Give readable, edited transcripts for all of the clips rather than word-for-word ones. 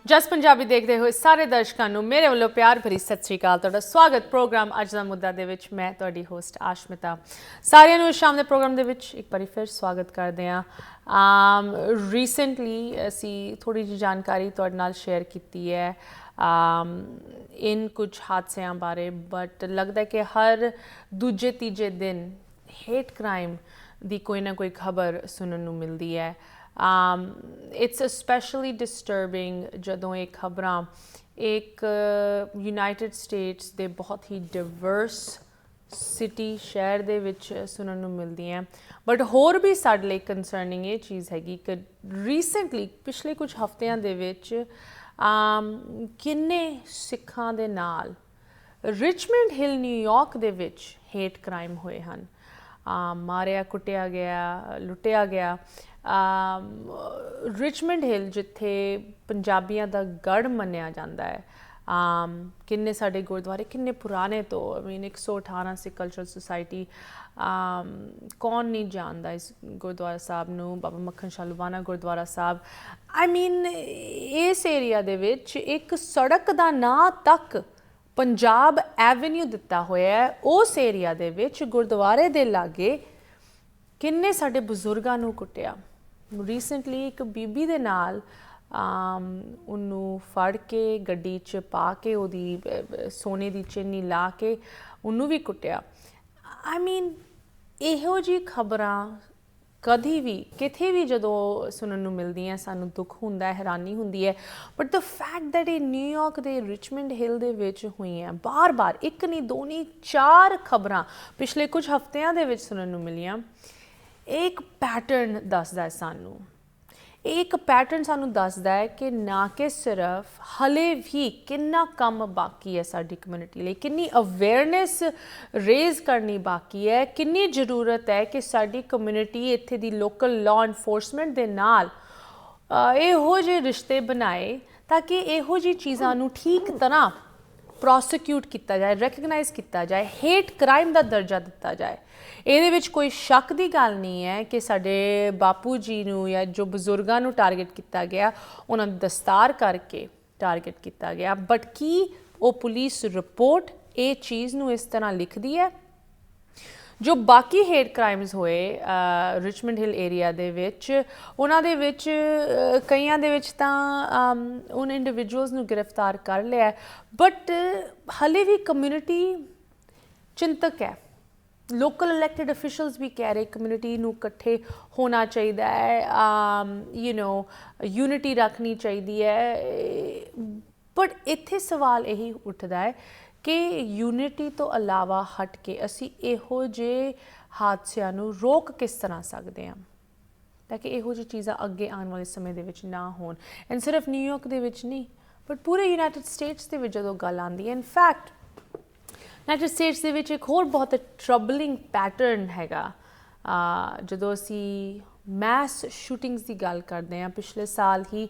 जस पंजाबी देखते हुए सारे दर्शकों को मेरे वालों प्यार भरी सत श्री अकाल। तुहाडा स्वागत प्रोग्राम अज दा मुद्दा दे विच। मैं तुहाडी होस्ट आशमिता सारिਆਂ ਨੂੰ शाम के प्रोग्राम दे विच एक बार फिर स्वागत करते हैं। रीसेंटली असी थोड़ी जी जानकारी तुहाडे नाल शेयर की है इन कुछ हादसों बारे, बट लगता है कि हर दूजे तीजे दिन हेट क्राइम की कोई ना कोई खबर सुनने को मिलती है। इट्स स्पैशली डिस्टर्बिंग जदों ये खबर एक यूनाइटेड स्टेट्स के बहुत ही डिवर्स सिटी शहर दे विच सुनने को मिलती हैं। बट होर भी साडे लई कंसर्निंग ये चीज़ हैगी कि रीसेंटली पिछले कुछ हफ्तियां दे विच किन्ने सिखां दे नाल रिचमंड हिल न्यूयॉर्क दे विच हेट क्राइम होए हन। मारिया कुटिया गया, लुटिया गया। रिचमंड हिल जिथे पंजाबियों का गढ़ मन्निया जाता है। किन्ने साडे गुरुद्वारे किन्ने पुराने तो I mean 118 Sikh cultural society कौन नहीं जानता इस गुरुद्वारा साहब नू। बाबा मक्खन शाह लुबाना गुरुद्वारा साहब आई मीन इस एरिया दे विच एक सड़क का नां तक पंजाब एवेन्यू दिता होया है। उस एरिया दे विच गुरुद्वारे दे लागे किन्ने साडे बजुर्गां नू कुटिया। रीसेंटली एक बीबी दे नाल उन्नू फड़ के गड्डी च पा के उहदी सोने दी चेनी ला के उन्नू भी कुटिया। आई मीन इहो जी खबरां कभी भी किथे भी जदों सुनने मिलती हैं सानू दुख हुंदा है, हैरानी हुंदी है। बट द फैक्ट दैट ये न्यूयॉर्क के रिचमंड हिल दे विच हुई हैं बार बार, एक नहीं दो नहीं 4 खबरां पिछले कुछ हफ्तियां दे विच सुनने मिलियां। एक पैटर्न दसदा है सानू, एक पैटर्न सानू दसदा है कि ना कि सिर्फ हले भी किन्ना कम बाकी है साडी कम्यूनिटी लिए, किन्नी अवेयरनेस रेज करनी बाकी है, किन्नी जरूरत है कि साडी कम्यूनिटी इत्थे दी लोकल लॉ एनफोर्समेंट दे नाल इहो जे रिश्ते बनाए ताकि इहो जी चीज़ां नू ठीक तरह प्रोसिक्यूट किया जाए, रैकगनाइज किया जाए, हेट क्राइम का दर्जा दिता जाए। ये विच कोई शक की गल नहीं है कि साडे बापू जी नू या जो बजुर्गों नू टारगेट किया गया उन्होंने दस्तार करके टारगेट किया गया। बट की वो पुलिस रिपोर्ट ये चीज़ नू इस तरह लिखती है? जो बाकी हेट क्राइम्स होए रिचमंड हिल एरिया दे विच उन्हां दे विच कईयां दे विच तां उन इंडिविजुअल्स नू गिरफ्तार कर लिया है, बट हले भी कम्यूनिटी चिंतक है। लोकल इलैक्टेड ऑफिशल्स भी कह रहे कम्यूनिटी नू इकट्ठे होना चाहिए है, यू नो यूनिटी रखनी चाहिए है। बट इत्थे सवाल यही उठता है कि यूनिटी तो अलावा हट के असी इहो जे हादसिਆਂ नू रोक किस तरह सकते हैं ताकि इहो जी चीज़ां अगे आने वाले समय दे विच ना होण। एंड सिर्फ न्यूयॉर्क दे विच नहीं बट पूरे यूनाइटेड स्टेट्स दे विच जदों गल आंदी है। इनफैक्ट यूनाइटेड स्टेट्स दे विच एक होर बहुत ट्रबलिंग पैटर्न हैगा जदों असी मैस शूटिंग्स की गल करते हैं। पिछले साल ही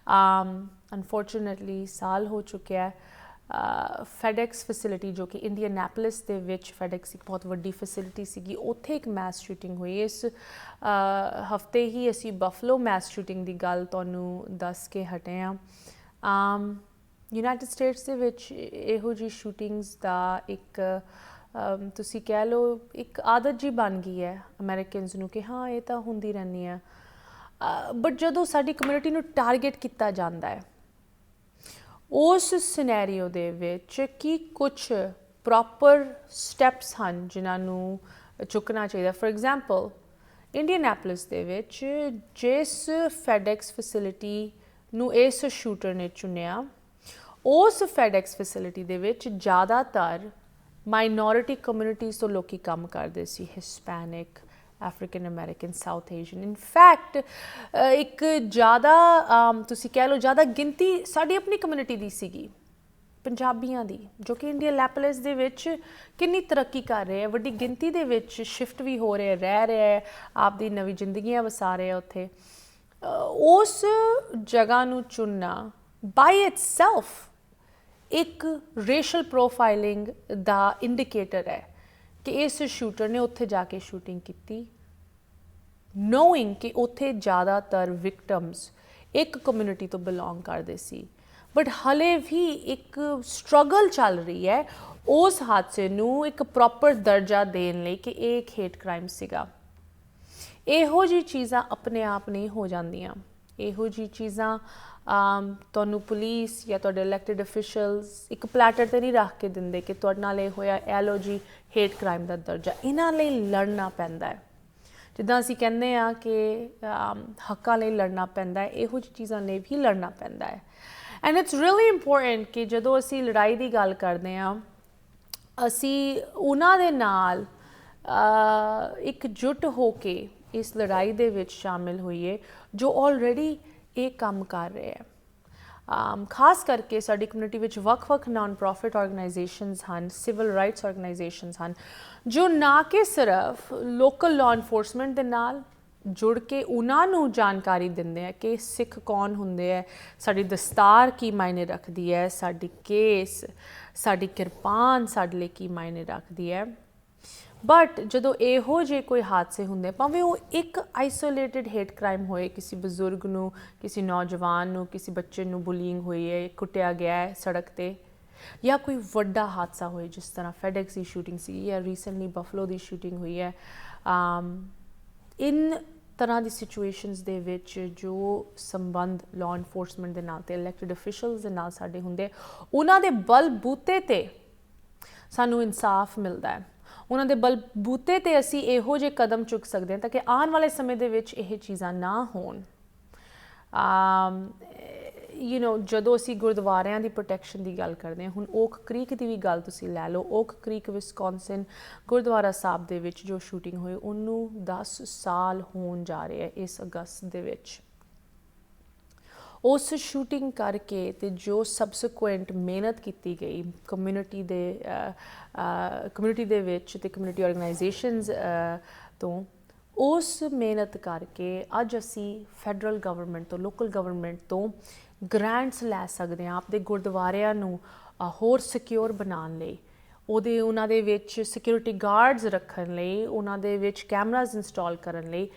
अनफॉर्चुनेटली साल हो चुका है। फैडेक्स फैसिलिटी जो कि इंडियानापोलिस दे विच फैडेक्स एक बहुत वड्डी फैसिलिटी सीगी, उत्थे एक मैस शूटिंग हुई। इस हफ्ते ही असी बफलो मैस शूटिंग की गल तुहानू दस के हटे हैं। यूनाइटेड स्टेट्स दे विच इहो जी शूटिंग्स दा एक तुसी कह लो एक आदत जी बन गई है अमेरिकनस नू कि हाँ ये तो हुंदी रहनी है। बट जदों साडी कम्यूनिटी नू टारगेट किया जाता है उस सिनेरियो दे विच की कुछ प्रॉपर स्टैप्स हैं जिन्होंने चुकना चाहिए। फॉर एग्जाम्पल इंडियानापोलिस दे विच जिस फैडेक्स फैसिलिटी नू इस शूटर ने चुनिया उस फैडेक्स फैसिलिटी दे विच ज़्यादातर माइनॉरिटी कम्यूनिटीज़ तो लोग काम करते सी, Hispanic, African American, South Asian. In fact एक ज़्यादा तुसी कह लो ज़्यादा गिनती साड़ी अपनी कम्यूनिटी दी सीगी पंजाबियां दी, जो कि इंडियानापोलिस दे विच कितनी तरक्की कर रहे हैं, वड्डी गिनती दे विच शिफ्ट भी हो रहे, रह रहे हैं, आपदी नवी जिंदगियां वसा रहे हैं उत्थे। उस जगह नू चुनना बाय इटसेल्फ एक रेशल प्रोफाइलिंग दा इंडिकेटर है कि इस शूटर ने उत्थे जाके शूटिंग की नोइंग कि उत्थे ज़्यादातर विक्टम्स एक कम्यूनिटी तो बिलोंग करते सी। बट हले भी एक स्ट्रगल चल रही है उस हादसे नू एक प्रॉपर दर्जा देने लई कि ये एक हेट क्राइम सीगा। ਇਹੋ ਜਿਹੀ ਚੀਜ਼ਾਂ ਆਪਣੇ ਆਪ ਨਹੀਂ ਹੋ ਜਾਂਦੀਆਂ। ਇਹੋ ਜਿਹੀ ਚੀਜ਼ਾਂ ਤੁਹਾਨੂੰ ਪੁਲਿਸ ਜਾਂ ਤੁਹਾਡੇ ਇਲੈਕਟਿਡ ਅਫੀਸ਼ੀਅਲਸ ਇੱਕ ਪਲੈਟਰ 'ਤੇ ਨਹੀਂ ਰੱਖ ਕੇ ਦਿੰਦੇ ਕਿ ਤੁਹਾਡੇ ਨਾਲ ਇਹ ਹੋਇਆ, ਇਹ ਲਓ ਜੀ ਹੇਟ ਕ੍ਰਾਈਮ ਦਾ ਦਰਜਾ। ਇਹਨਾਂ ਲਈ ਲੜਨਾ ਪੈਂਦਾ ਹੈ। ਜਿੱਦਾਂ ਅਸੀਂ ਕਹਿੰਦੇ ਹਾਂ ਕਿ ਹੱਕਾਂ ਲਈ ਲੜਨਾ ਪੈਂਦਾ ਹੈ, ਇਹੋ ਜਿਹੀ ਚੀਜ਼ਾਂ ਲਈ ਵੀ ਲੜਨਾ ਪੈਂਦਾ ਹੈ। ਐਂਡ ਇਟਸ ਰੀਅਲੀ ਇੰਪੋਰਟੈਂਟ ਕਿ ਜਦੋਂ ਅਸੀਂ ਲੜਾਈ ਦੀ ਗੱਲ ਕਰਦੇ ਹਾਂ, ਅਸੀਂ ਉਹਨਾਂ ਦੇ ਨਾਲ ਇਕਜੁੱਟ ਹੋ ਕੇ ਇਸ ਲੜਾਈ ਦੇ ਵਿੱਚ ਸ਼ਾਮਿਲ ਹੋਈਏ ਜੋ ਆਲਰੇਡੀ ਇਹ ਕੰਮ ਕਰ ਰਹੇ ਹੈ। ਖਾਸ ਕਰਕੇ ਸਾਡੀ ਕਮਿਊਨਿਟੀ ਵਿੱਚ ਵੱਖ-ਵੱਖ ਨਾਨ ਪ੍ਰੋਫਿਟ ਆਰਗੇਨਾਈਜੇਸ਼ਨਸ ਹਨ, ਸਿਵਲ ਰਾਈਟਸ ਆਰਗੇਨਾਈਜੇਸ਼ਨਸ ਹਨ, ਜੋ ਨਾ ਕਿ ਸਿਰਫ ਲੋਕਲ ਲਾਅ ਇਨਫੋਰਸਮੈਂਟ ਦੇ ਨਾਲ ਜੁੜ ਕੇ ਉਹਨਾਂ ਨੂੰ ਜਾਣਕਾਰੀ ਦਿੰਦੇ ਆ ਕਿ ਸਿੱਖ ਕੌਣ ਹੁੰਦੇ ਹੈ, ਸਾਡੀ ਦਸਤਾਰ ਕੀ ਮਾਇਨੇ ਰੱਖਦੀ ਹੈ, ਸਾਡੀ ਕੇਸ, ਸਾਡੀ ਕਿਰਪਾਨ ਸਾਡੇ ਲਈ ਕੀ ਮਾਇਨੇ ਰੱਖਦੀ ਹੈ। ਬਟ ਜਦੋਂ ਇਹੋ ਜਿਹੇ ਕੋਈ ਹਾਦਸੇ ਹੁੰਦੇ, ਭਾਵੇਂ ਉਹ ਇੱਕ ਆਈਸੋਲੇਟਡ ਹੇਟ ਕ੍ਰਾਈਮ ਹੋਏ, ਕਿਸੇ ਬਜ਼ੁਰਗ ਨੂੰ, ਕਿਸੇ ਨੌਜਵਾਨ ਨੂੰ, ਕਿਸੇ ਬੱਚੇ ਨੂੰ ਬੁਲੀਇੰਗ ਹੋਈ ਹੈ, ਕੁੱਟਿਆ ਗਿਆ ਹੈ ਸੜਕ 'ਤੇ, ਜਾਂ ਕੋਈ ਵੱਡਾ ਹਾਦਸਾ ਹੋਏ ਜਿਸ ਤਰ੍ਹਾਂ ਫੈਡੈਕਸ ਦੀ ਸ਼ੂਟਿੰਗ ਸੀ ਜਾਂ ਰੀਸੈਂਟਲੀ ਬਫਲੋ ਦੀ ਸ਼ੂਟਿੰਗ ਹੋਈ ਹੈ, ਇਨ ਤਰ੍ਹਾਂ ਦੀ ਸਿਚੁਏਸ਼ਨਸ ਦੇ ਵਿੱਚ ਜੋ ਸੰਬੰਧ ਲਾਅ ਇਨਫੋਰਸਮੈਂਟ ਦੇ ਨਾਲ ਅਤੇ ਇਲੈਕਟਿਡ ਅਫੀਸ਼ੀਅਲਸ ਦੇ ਨਾਲ ਸਾਡੇ ਹੁੰਦੇ, ਉਹਨਾਂ ਦੇ ਬਲਬੂਤੇ 'ਤੇ ਸਾਨੂੰ ਇਨਸਾਫ ਮਿਲਦਾ ਹੈ। ਉਹਨਾਂ ਦੇ ਬਲਬੂਤੇ 'ਤੇ ਅਸੀਂ ਇਹੋ ਜਿਹੇ ਕਦਮ ਚੁੱਕ ਸਕਦੇ ਹਾਂ ਤਾਂ ਕਿ ਆਉਣ ਵਾਲੇ ਸਮੇਂ ਦੇ ਵਿੱਚ ਇਹ ਚੀਜ਼ਾਂ ਨਾ ਹੋਣ। ਜਦੋਂ ਅਸੀਂ ਗੁਰਦੁਆਰਿਆਂ ਦੀ ਪ੍ਰੋਟੈਕਸ਼ਨ ਦੀ ਗੱਲ ਕਰਦੇ ਹਾਂ, ਹੁਣ ਓਕ ਕ੍ਰੀਕ ਦੀ ਵੀ ਗੱਲ ਤੁਸੀਂ ਲੈ ਲਓ। ਓਕ ਕ੍ਰੀਕ ਵਿਸਕੌਨਸਿਨ ਗੁਰਦੁਆਰਾ ਸਾਹਿਬ ਦੇ ਵਿੱਚ ਜੋ ਸ਼ੂਟਿੰਗ ਹੋਈ, ਉਹਨੂੰ 10 ਸਾਲ ਹੋਣ ਜਾ ਰਹੇ ਹੈ ਇਸ ਅਗਸਤ ਦੇ ਵਿੱਚ। ਉਸ ਸ਼ੂਟਿੰਗ ਕਰਕੇ ਅਤੇ ਜੋ ਸਬਸੀਕੁਐਂਟ ਮਿਹਨਤ ਕੀਤੀ ਗਈ ਕਮਿਊਨਿਟੀ ਦੇ ਵਿੱਚ ਅਤੇ ਕਮਿਊਨਿਟੀ ਆਰਗੇਨਾਈਜੇਸ਼ਨਸ ਤੋਂ, ਉਸ ਮਿਹਨਤ ਕਰਕੇ ਅੱਜ ਅਸੀਂ ਫੈਡਰਲ ਗਵਰਨਮੈਂਟ ਤੋਂ, ਲੋਕਲ ਗਵਰਨਮੈਂਟ ਤੋਂ ਗ੍ਰਾਂਟਸ ਲੈ ਸਕਦੇ ਹਾਂ ਆਪਣੇ ਗੁਰਦੁਆਰਿਆਂ ਨੂੰ ਹੋਰ ਸਿਕਿਉਰ ਬਣਾਉਣ ਲਈ, ਉਹਨਾਂ ਦੇ ਵਿੱਚ ਸਿਕਿਉਰਿਟੀ ਗਾਰਡਸ ਰੱਖਣ ਲਈ, ਉਹਨਾਂ ਦੇ ਵਿੱਚ ਕੈਮਰਾਜ਼ ਇੰਸਟਾਲ ਕਰਨ ਲਈ।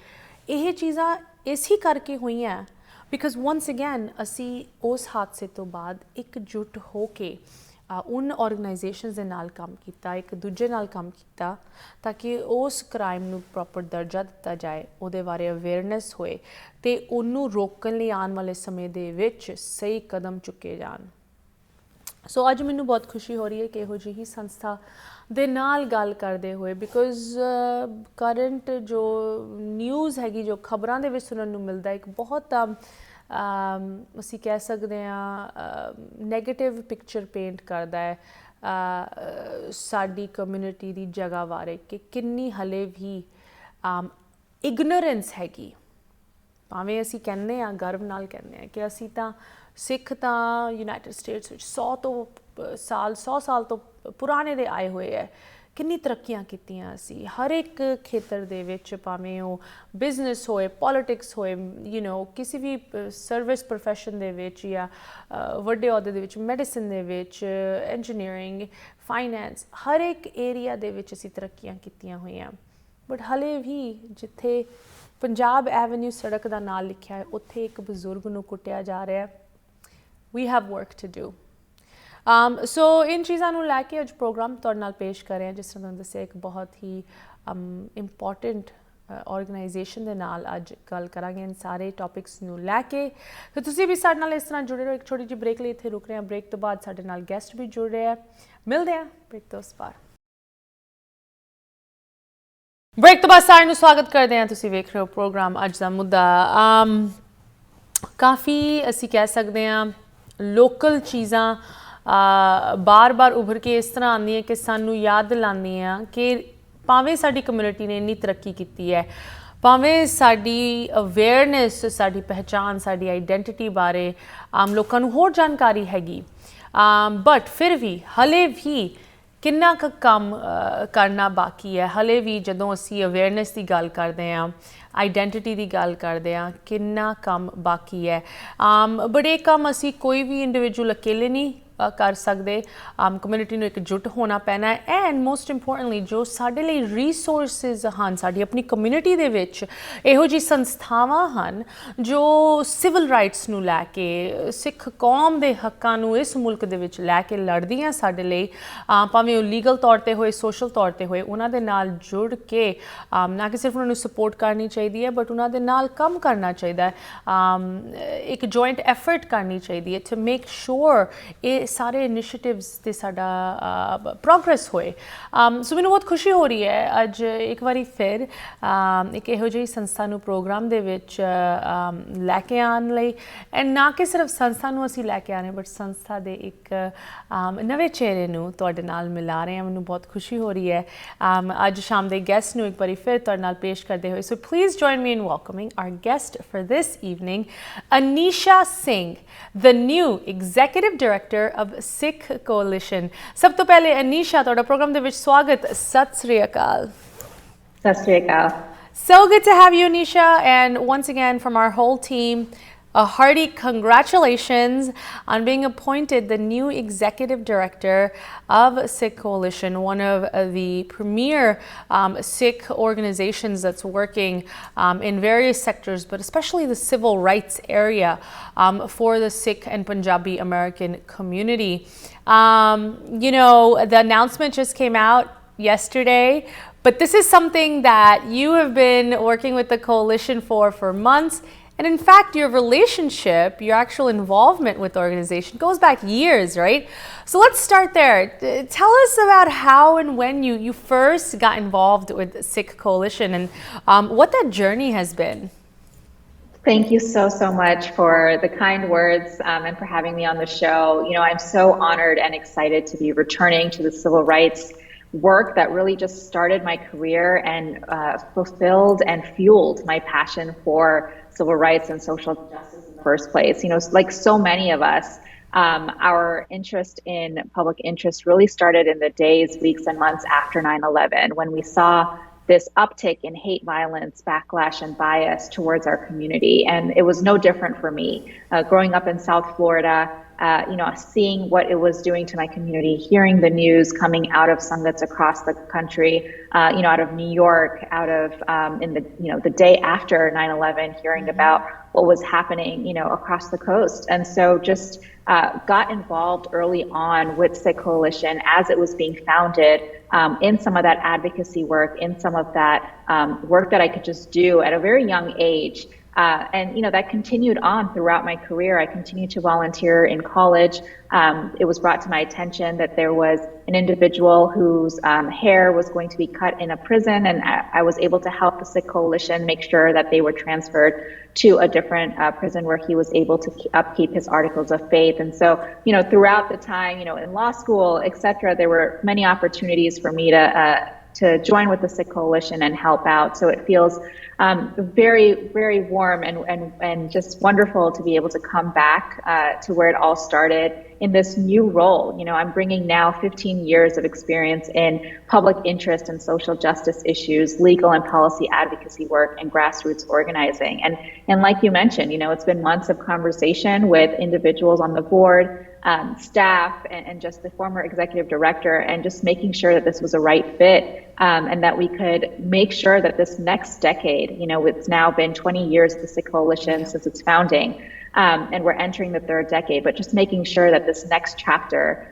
ਇਹ ਚੀਜ਼ਾਂ ਇਸੇ ਕਰਕੇ ਹੋਈਆਂ ਬਿਕਾਜ਼ ਵਨਸ ਅਗੈਨ ਅਸੀਂ ਉਸ ਹਾਦਸੇ ਤੋਂ ਬਾਅਦ ਇਕਜੁੱਟ ਹੋ ਕੇ ਉਨ ਆਰਗੇਨਾਈਜੇਸ਼ਨਸ ਦੇ ਨਾਲ ਕੰਮ ਕੀਤਾ, ਇੱਕ ਦੂਜੇ ਨਾਲ ਕੰਮ ਕੀਤਾ ਤਾਂ ਕਿ ਉਸ ਕ੍ਰਾਈਮ ਨੂੰ ਪ੍ਰੋਪਰ ਦਰਜਾ ਦਿੱਤਾ ਜਾਏ, ਉਹਦੇ ਬਾਰੇ ਅਵੇਅਰਨੈਸ ਹੋਏ ਅਤੇ ਉਹਨੂੰ ਰੋਕਣ ਲਈ ਆਉਣ ਵਾਲੇ ਸਮੇਂ ਦੇ ਵਿੱਚ ਸਹੀ ਕਦਮ ਚੁੱਕੇ ਜਾਣ। ਸੋ ਅੱਜ ਮੈਨੂੰ ਬਹੁਤ ਖੁਸ਼ੀ ਹੋ ਰਹੀ ਹੈ ਕਿ ਇਹੋ ਜਿਹੀ ਸੰਸਥਾ ਦੇ ਨਾਲ ਗੱਲ ਕਰਦੇ ਹੋਏ, ਬਿਕੋਜ਼ ਕਰੰਟ ਜੋ ਨਿਊਜ਼ ਹੈਗੀ, ਜੋ ਖਬਰਾਂ ਦੇ ਵਿੱਚ ਸੁਣਨ ਨੂੰ ਮਿਲਦਾ, ਇੱਕ ਬਹੁਤ ਅਸੀਂ ਕਹਿ ਸਕਦੇ ਹਾਂ ਨੈਗੇਟਿਵ ਪਿਕਚਰ ਪੇਂਟ ਕਰਦਾ ਹੈ ਸਾਡੀ ਕਮਿਊਨਿਟੀ ਦੀ ਜਗ੍ਹਾ ਬਾਰੇ ਕਿ ਕਿੰਨੀ ਹਲੇ ਵੀ ਇਗਨੋਰੈਂਸ ਹੈਗੀ। ਭਾਵੇਂ ਅਸੀਂ ਕਹਿੰਦੇ ਹਾਂ, ਗਰਵ ਨਾਲ ਕਹਿੰਦੇ ਹਾਂ ਕਿ ਅਸੀਂ ਤਾਂ ਸਿੱਖ ਤਾਂ ਯੂਨਾਈਟਿਡ ਸਟੇਟਸ ਵਿੱਚ 100 ਸਾਲ ਤੋਂ ਪੁਰਾਣੇ ਦੇ ਆਏ ਹੋਏ ਹੈ, ਕਿੰਨੀ ਤਰੱਕੀਆਂ ਕੀਤੀਆਂ ਅਸੀਂ ਹਰ ਇੱਕ ਖੇਤਰ ਦੇ ਵਿੱਚ, ਭਾਵੇਂ ਉਹ ਬਿਜ਼ਨਸ ਹੋਏ, ਪੋਲੀਟਿਕਸ ਹੋਏ, ਕਿਸੇ ਵੀ ਸਰਵਿਸ ਪ੍ਰੋਫੈਸ਼ਨ ਦੇ ਵਿੱਚ ਜਾਂ ਵੱਡੇ ਅਹੁਦੇ ਦੇ ਵਿੱਚ, ਮੈਡੀਸਨ ਦੇ ਵਿੱਚ, ਇੰਜੀਨੀਅਰਿੰਗ, ਫਾਈਨੈਂਸ, ਹਰ ਇੱਕ ਏਰੀਆ ਦੇ ਵਿੱਚ ਅਸੀਂ ਤਰੱਕੀਆਂ ਕੀਤੀਆਂ ਹੋਈਆਂ। ਬਟ ਹਲੇ ਵੀ ਜਿੱਥੇ ਪੰਜਾਬ ਐਵਨਿਊ ਸੜਕ ਦਾ ਨਾਂ ਲਿਖਿਆ ਹੈ, ਉੱਥੇ ਇੱਕ ਬਜ਼ੁਰਗ ਨੂੰ ਕੁੱਟਿਆ ਜਾ ਰਿਹਾ। We have work to do. So ਇਨ ਚੀਜ਼ਾਂ ਨੂੰ ਲੈ ਕੇ ਅੱਜ ਪ੍ਰੋਗਰਾਮ ਤੁਹਾਡੇ ਨਾਲ ਪੇਸ਼ ਕਰ ਰਹੇ ਹਾਂ। ਜਿਸ ਤਰ੍ਹਾਂ ਤੁਹਾਨੂੰ ਦੱਸਿਆ, ਇੱਕ ਬਹੁਤ ਹੀ ਇੰਪੋਰਟੈਂਟ ਆਰਗੇਨਾਈਜੇਸ਼ਨ ਦੇ ਨਾਲ ਅੱਜ ਗੱਲ ਕਰਾਂਗੇ ਇਨ ਸਾਰੇ ਟੌਪਿਕਸ ਨੂੰ ਲੈ ਕੇ। ਤੇ ਤੁਸੀਂ ਵੀ ਸਾਡੇ ਨਾਲ ਇਸ ਤਰ੍ਹਾਂ ਜੁੜੇ ਰਹੋ। ਇੱਕ ਛੋਟੀ ਜਿਹੀ ਬ੍ਰੇਕ ਲਈ ਇੱਥੇ ਰੁਕ ਰਹੇ ਹਾਂ। ਬ੍ਰੇਕ ਤੋਂ ਬਾਅਦ ਸਾਡੇ ਨਾਲ ਗੈਸਟ ਵੀ ਜੁੜ ਰਹੇ ਆ। ਮਿਲਦੇ ਹਾਂ ਬ੍ਰੇਕ ਤੋਂ ਉਸ ਪਾਰ। ਬ੍ਰੇਕ ਤੋਂ ਬਾਅਦ ਸਾਰਿਆਂ ਨੂੰ ਸਵਾਗਤ ਕਰਦੇ ਹਾਂ। ਤੁਸੀਂ ਵੇਖ ਰਹੇ ਹੋ ਪ੍ਰੋਗਰਾਮ ਅੱਜ ਦਾ ਮੁੱਦਾ। ਕਾਫੀ ਅਸੀਂ ਕਹਿ ਸਕਦੇ ਹਾਂ ਲੋਕਲ ਚੀਜ਼ਾਂ ਬਾਰ-ਬਾਰ ਉੱਭਰ ਕੇ ਇਸ ਤਰ੍ਹਾਂ ਆਉਂਦੀਆਂ ਕਿ ਸਾਨੂੰ ਯਾਦ ਦਿਲਾਉਂਦੀਆਂ ਕਿ ਭਾਵੇਂ ਸਾਡੀ ਕਮਿਊਨਿਟੀ ਨੇ ਇੰਨੀ ਤਰੱਕੀ ਕੀਤੀ ਹੈ, ਭਾਵੇਂ ਸਾਡੀ ਅਵੇਅਰਨੈਸ, ਸਾਡੀ ਪਹਿਚਾਣ, ਸਾਡੀ ਆਈਡੈਂਟੀਟੀ ਬਾਰੇ ਆਮ ਲੋਕਾਂ ਨੂੰ ਹੋਰ ਜਾਣਕਾਰੀ ਹੈਗੀ, ਬਟ ਫਿਰ ਵੀ ਹਲੇ ਵੀ ਕਿੰਨਾ ਕੁ ਕੰਮ ਕਰਨਾ ਬਾਕੀ ਹੈ। ਹਲੇ ਵੀ ਜਦੋਂ ਅਸੀਂ ਅਵੇਅਰਨੈਸ ਦੀ ਗੱਲ ਕਰਦੇ ਹਾਂ, ਆਈਡੈਂਟੀਟੀ ਦੀ ਗੱਲ ਕਰਦੇ ਹਾਂ, ਕਿੰਨਾ ਕੰਮ ਬਾਕੀ ਹੈ। ਬਟ ਇਹ ਕੰਮ ਅਸੀਂ ਕੋਈ ਵੀ ਇੰਡੀਵਿਜੂਅਲ ਅਕੇਲੇ ਨਹੀਂ ਕਰ ਸਕਦੇ, ਕਮਿਊਨਿਟੀ ਨੂੰ ਇਕਜੁੱਟ ਹੋਣਾ ਪੈਣਾ ਹੈ, ਐਂਡ ਮੋਸਟ ਇੰਪੋਰਟੈਂਟਲੀ ਜੋ ਸਾਡੇ ਲਈ ਰਿਸੋਰਸਿਸ ਹਨ ਸਾਡੀ ਆਪਣੀ ਕਮਿਊਨਿਟੀ ਦੇ ਵਿੱਚ ਇਹੋ ਜਿਹੀ ਸੰਸਥਾਵਾਂ ਹਨ ਜੋ ਸਿਵਲ ਰਾਈਟਸ ਨੂੰ ਲੈ ਕੇ ਸਿੱਖ ਕੌਮ ਦੇ ਹੱਕਾਂ ਨੂੰ ਇਸ ਮੁਲਕ ਦੇ ਵਿੱਚ ਲੈ ਕੇ ਲੜਦੀਆਂ ਸਾਡੇ ਲਈ, ਭਾਵੇਂ ਉਹ ਲੀਗਲ ਤੌਰ 'ਤੇ ਹੋਏ, ਸੋਸ਼ਲ ਤੌਰ 'ਤੇ ਹੋਏ, ਉਹਨਾਂ ਦੇ ਨਾਲ ਜੁੜ ਕੇ ਨਾ ਕਿ ਸਿਰਫ ਉਹਨਾਂ ਨੂੰ ਸਪੋਰਟ ਕਰਨੀ ਚਾਹੀਦੀ ਹੈ ਬਟ ਉਹਨਾਂ ਦੇ ਨਾਲ ਕੰਮ ਕਰਨਾ ਚਾਹੀਦਾ ਹੈ, ਇੱਕ ਜੁਆਇੰਟ ਐਫਰਟ ਕਰਨੀ ਚਾਹੀਦੀ ਹੈ ਟੂ ਮੇਕ ਸ਼ੋਰ ਇਹ ਸਾਰੇ ਇਨੀਸ਼ੀਏਟਿਵਸ 'ਤੇ ਸਾਡਾ ਪ੍ਰੋਗਰੈਸ ਹੋਏ। ਸੋ ਮੈਨੂੰ ਬਹੁਤ ਖੁਸ਼ੀ ਹੋ ਰਹੀ ਹੈ ਅੱਜ ਇੱਕ ਵਾਰੀ ਫਿਰ ਇੱਕ ਇਹੋ ਜਿਹੀ ਸੰਸਥਾ ਨੂੰ ਪ੍ਰੋਗਰਾਮ ਦੇ ਵਿੱਚ ਲੈ ਕੇ ਆਉਣ ਲਈ, ਐਂਡ ਨਾ ਕਿ ਸਿਰਫ ਸੰਸਥਾ ਨੂੰ ਅਸੀਂ ਲੈ ਕੇ ਆਉਣੇ ਬਟ ਸੰਸਥਾ ਦੇ ਇੱਕ ਨਵੇਂ ਚਿਹਰੇ ਨੂੰ ਤੁਹਾਡੇ ਨਾਲ ਮਿਲਾ ਰਹੇ ਹਾਂ। ਮੈਨੂੰ ਬਹੁਤ ਖੁਸ਼ੀ ਹੋ ਰਹੀ ਹੈ ਅੱਜ ਸ਼ਾਮ ਦੇ ਗੈਸਟ ਨੂੰ ਇੱਕ ਵਾਰੀ ਫਿਰ ਤੁਹਾਡੇ ਨਾਲ ਪੇਸ਼ ਕਰਦੇ ਹੋਏ। So please join me in welcoming our guest for this evening, Anisha Singh, the new executive director of Sikh Coalition। ਸਭ ਤੋਂ ਪਹਿਲੇ ਅਨੀਸ਼ਾ ਤੁਹਾਡਾ ਪ੍ਰੋਗਰਾਮ ਦੇ ਵਿੱਚ ਸਵਾਗਤ। ਸਤਿ ਸ੍ਰੀ ਅਕਾਲ। ਸਤਿ ਸ੍ਰੀ ਅਕਾਲ। So good to have you, Anisha, and once again from our whole team, a hearty congratulations on being appointed the new executive director of Sikh Coalition, one of the premier Sikh organizations that's working in various sectors, but especially the civil rights area for the Sikh and Punjabi American community. You know, the announcement just came out yesterday, but this is something that you have been working with the coalition for months. And in fact, your relationship, your actual involvement with the organization goes back years, right? So let's start there. Tell us about how and when you first got involved with Sikh Coalition and what that journey has been. Thank you so much for the kind words and for having me on the show. You know, I'm so honored and excited to be returning to the civil rights work that really just started my career and fulfilled and fueled my passion for civil rights and social justice in the first place. You know, like so many of us, our interest in public interest really started in the days, weeks, and months after 9/11, when we saw this uptick in hate violence, backlash, and bias towards our community. And it was no different for me. Growing up in South Florida, you know, seeing what it was doing to my community, hearing the news coming out of Sangats across the country, you know, out of New York, out of, in the, you know, the day after 9/11, hearing about what was happening, you know, across the coast. And so just got involved early on with Sikh Coalition as it was being founded, in some of that advocacy work, in some of that work that I could just do at a very young age. And, you know, that continued on throughout my career. I continued to volunteer in college. It was brought to my attention that there was an individual whose hair was going to be cut in a prison, and I was able to help the Sikh Coalition make sure that they were transferred to a different prison where he was able to upkeep his articles of faith. And so, you know, throughout the time, you know, in law school, etc., there were many opportunities for me to join with the Sikh Coalition and help out. So it feels very, very warm and just wonderful to be able to come back to where it all started in this new role. You know, I'm bringing now 15 years of experience in public interest and social justice issues, legal and policy advocacy work, and grassroots organizing. And like you mentioned, you know, it's been months of conversation with individuals on the board, staff, and just the former executive director, and just making sure that this was a right fit, and that we could make sure that this next decade, you know, it's now been 20 years of the Sikh Coalition since its founding, and we're entering the third decade, but just making sure that this next chapter,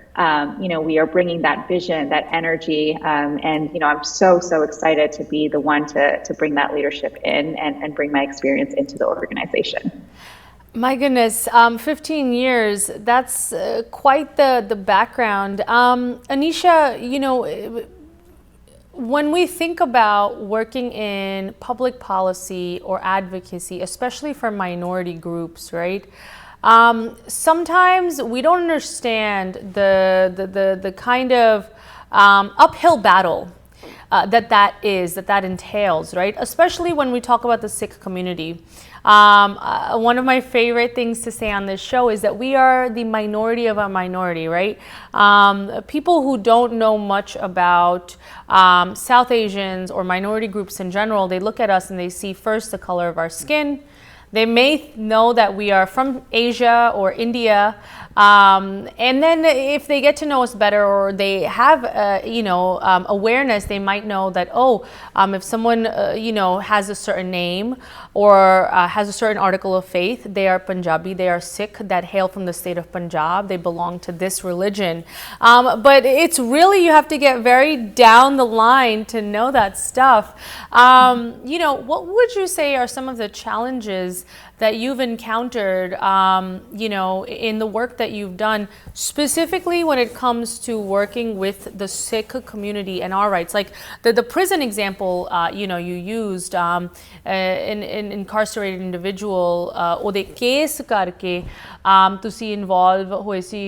you know, we are bringing that vision, that energy, and, you know, I'm so excited to be the one to bring that leadership in and bring my experience into the organization. My goodness, 15 years, that's quite the background. Anisha, you know, when we think about working in public policy or advocacy, especially for minority groups, right? Sometimes we don't understand the kind of uphill battle that entails, right? Especially when we talk about the Sikh community. One of my favorite things to say on this show is that we are the minority of a minority, right? People who don't know much about South Asians or minority groups in general, they look at us and they see first the color of our skin. They may know that we are from Asia or India, And then if they get to know us better, or they have awareness, they might know that, if someone has a certain name, or has a certain article of faith, they are Punjabi, they are Sikh, that hail from the state of Punjab, they belong to this religion. But it's really, you have to get very down the line to know that stuff. What would you say are some of the challenges that you've encountered, in the work that you've done, specifically when it comes to working with the Sikh community and our rights? Like the prison example, you used, an incarcerated individual, ਉਹਦੇ case ਕਰਕੇ ਤੁਸੀਂ involve ਹੋਏ ਸੀ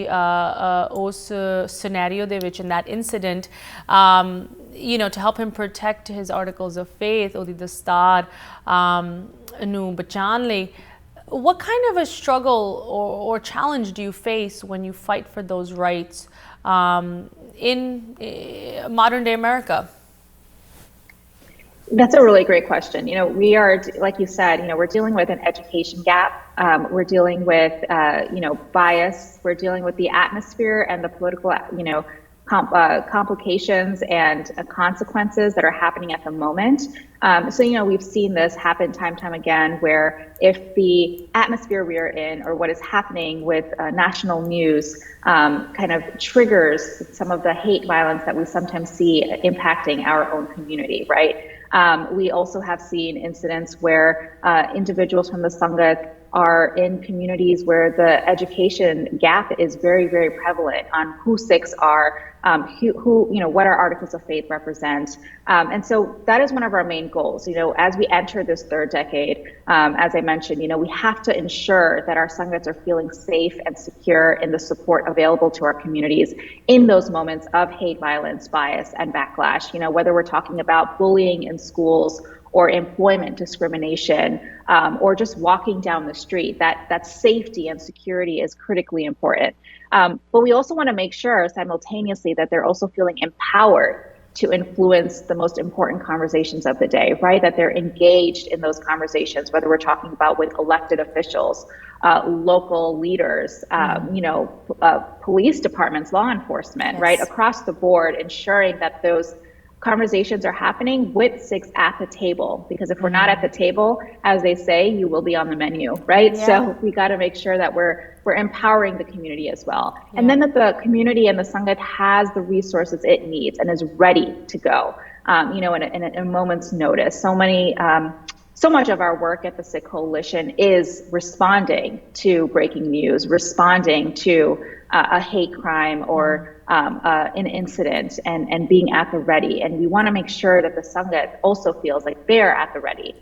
ਉਸ scenario ਦੇ ਵਿੱਚ, in that incident, to help him protect his articles of faith, ਉਹਦੀ ਦਸਤਾਰ ਨੂੰ ਬਚਾਉਣ ਲਈ. What kind of a struggle or challenge do you face when you fight for those rights in modern day America? That's a really great question. We are, like you said, we're dealing with an education gap. We're dealing with, bias. We're dealing with the atmosphere and the political, complications and consequences that are happening at the moment. So, we've seen this happen time again, where if the atmosphere we are in, or what is happening with national news, kind of triggers some of the hate violence that we sometimes see impacting our own community, right? We also have seen incidents where individuals from the Sangat are in communities where the education gap is very, very prevalent on who Sikhs are, what our articles of faith represent. And so that is one of our main goals. As we enter this third decade, as I mentioned, we have to ensure that our Sangats are feeling safe and secure in the support available to our communities in those moments of hate violence, bias, and backlash. Whether we're talking about bullying in schools, or employment discrimination, or just walking down the street, that safety and security is critically important. But we also want to make sure simultaneously that they're also feeling empowered to influence the most important conversations of the day, right? That they're engaged in those conversations, whether we're talking about with elected officials, local leaders, police departments, law enforcement, yes, right? Across the board, ensuring that those conversations are happening with Sikhs at the table, because if we're not at the table, as they say, you will be on the menu, right? Yeah. So we got to make sure that we're empowering the community as well. Yeah. And then that the community and the Sangat has the resources it needs and is ready to go, in a moment's notice. So much of our work at the Sikh Coalition is responding to breaking news, responding to a hate crime or an incident, and being at the ready. And we want to make sure that the Sangat also feels like they're at the ready